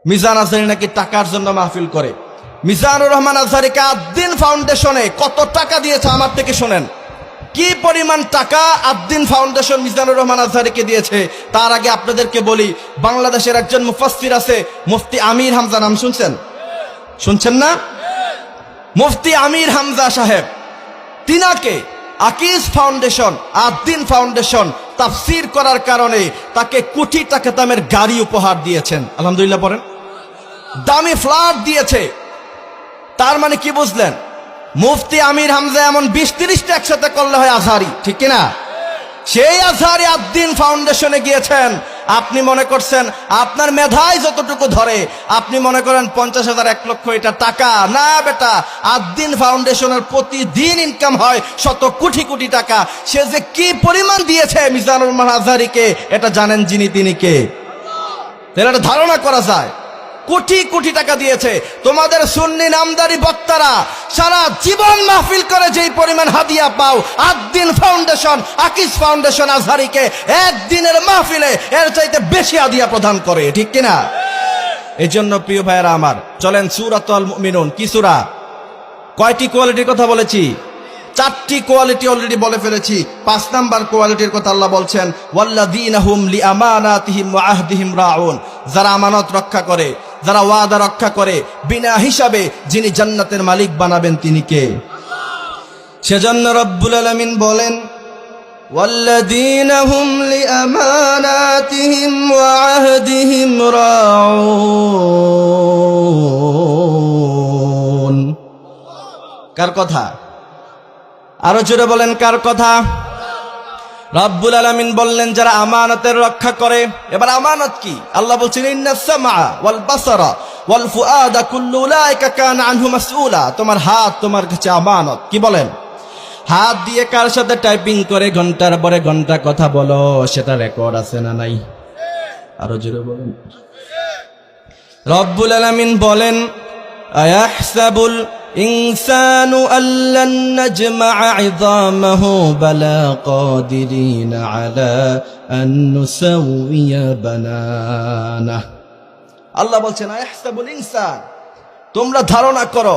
মিজান আজহারি নাকি টাকার জন্য মাহফিল করে। মিজানুর রহমান আজহারিকে আদ্দিন ফাউন্ডেশনে কত টাকা দিয়েছে আমার থেকে শোনেন। কি পরিমাণ টাকা আদ্দিন ফাউন্ডেশন মিজানুর রহমান আজহারিকে দিয়েছে। তার আগে আপনাদেরকে বলি, বাংলাদেশের একজন মুফাসসির আছে, মুফতি আমির হামজা, নাম শুনছেন? শুনছেন না? মুফতি আমির হামজা সাহেব, তিনাকে আকিজ ফাউন্ডেশন, আদ্দিন ফাউন্ডেশন তাফসীর করার কারণে তাকে কোটি টাকা দামের গাড়ি উপহার দিয়েছেন। আলহামদুলিল্লাহ পড়েন। দামি ফ্ল্যাট দিয়েছে। তার মানে কি বুঝলেন? মুফতি আমির হামজা এমন 20-30টা একসাথে করলে হয় আজহারি, ঠিক কিনা? সেই আজহারি আদ্দিন ফাউন্ডেশনে গিয়েছেন। আপনি মনে করছেন আপনার মেধায় যতটুকু ধরে, আপনি মনে করেন 50,000 1 লক্ষ এটা টাকা না বেটা। আদ্দিন ফাউন্ডেশনের প্রতিদিন ইনকাম হয় শত কোটি কোটি টাকা। সে যে কি পরিমাণ দিয়েছে মিজানুর রহমান আজহারিকে, এটা জানেন যিনি, তিনি কে? তাহলে এটা ধারণা করা যায় কোটি কোটি টাকা দিয়েছে। তোমাদের সুন্নি নামদারি বক্তারা সারা জীবন মাহফিল করে যেই পরিমাণ হাদিয়া পাও, আদ্দিন ফাউন্ডেশন, আকিজ ফাউন্ডেশন আজহারিকে একদিনের মাহফিলে এর চাইতে বেশি হাদিয়া প্রদান করে, ঠিক কিনা? এই জন্য প্রিয় ভাইয়েরা আমার, চলেন সূরাতুল মুমিনুন। কি সূরা? কয়টি কোয়ালিটির কথা বলেছি? 4টি কোয়ালিটি অলরেডি বলে ফেলেছি। 5 নাম্বার কোয়ালিটির কথা আল্লাহ বলছেন, ওয়াল্লাযীনা হুম লিআমানাতিহিম ওয়া আহদিহিম রাউন। যারা আমানত রক্ষা করে, যারা ওয়াদা রক্ষা করে, বিনা হিসাবে যিনি জান্নাতের মালিক বানাবেন তিনি কে? সেজন্য রব্বুল আলামিন বলেন, ওয়াল্লাযীনা হুম লিআমানাতিহিম ওয়া আহদিহিম রাউন। কার কথা? আরো জোরে বলেন, কার কথা? রব্বুল আলামিন বললেন যারা আমানতের রক্ষা করে। এবার আমানত কি? আল্লাহ বলছেন, ইন্নাস সামআ ওয়াল বাসারা ওয়াল ফুআদা কুল্লু উলাইকা কানা আনহু মাসউলা। তোমার হাত তোমার কাছে আমানত। কি বলেন? হাত দিয়ে কার সাথে টাইপিং করে ঘন্টার পরে ঘন্টা কথা বলো, সেটা রেকর্ড আছে না নাই? আরো জোরে বলেন। রব্বুল আলামিন বলেন, আয়াহসাবুল ইনসানু আল্লান নাজমা'a 'ইযামাহু বালা কাদিরিনা 'আলা আন নুসাউইয়া বানানা। আল্লাহ বলছেন, আয়াহসাবুল ইনসান, তোমরা ধারণা করো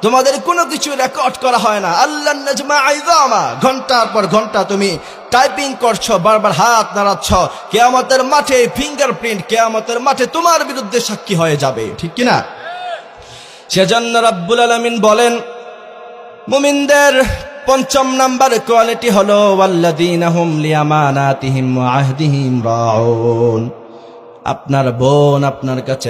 তোমাদের কোনো কিছু রেকর্ড করা হয় না। আল্লান নাজমা'a 'ইযামা, ঘন্টার পর ঘন্টা তুমি টাইপিং করছো, বারবার হাত নাড়াচ্ছ। কিয়ামতের মাঠে ফিঙ্গারপ্রিন্ট, কিয়ামতের মাঠে তোমার বিরুদ্ধে সাক্ষী হয়ে যাবে, ঠিক কিনা? সেজন্য রব্বুল আলামিন বলেন, মুমিনদের 5ম নাম্বার কোয়ালিটি হলো ওয়াল্লাযীনা হুম লিআমানাতিহিম ওয়া আহদিহিম রাউন। আপনার বোন আপনার কাছে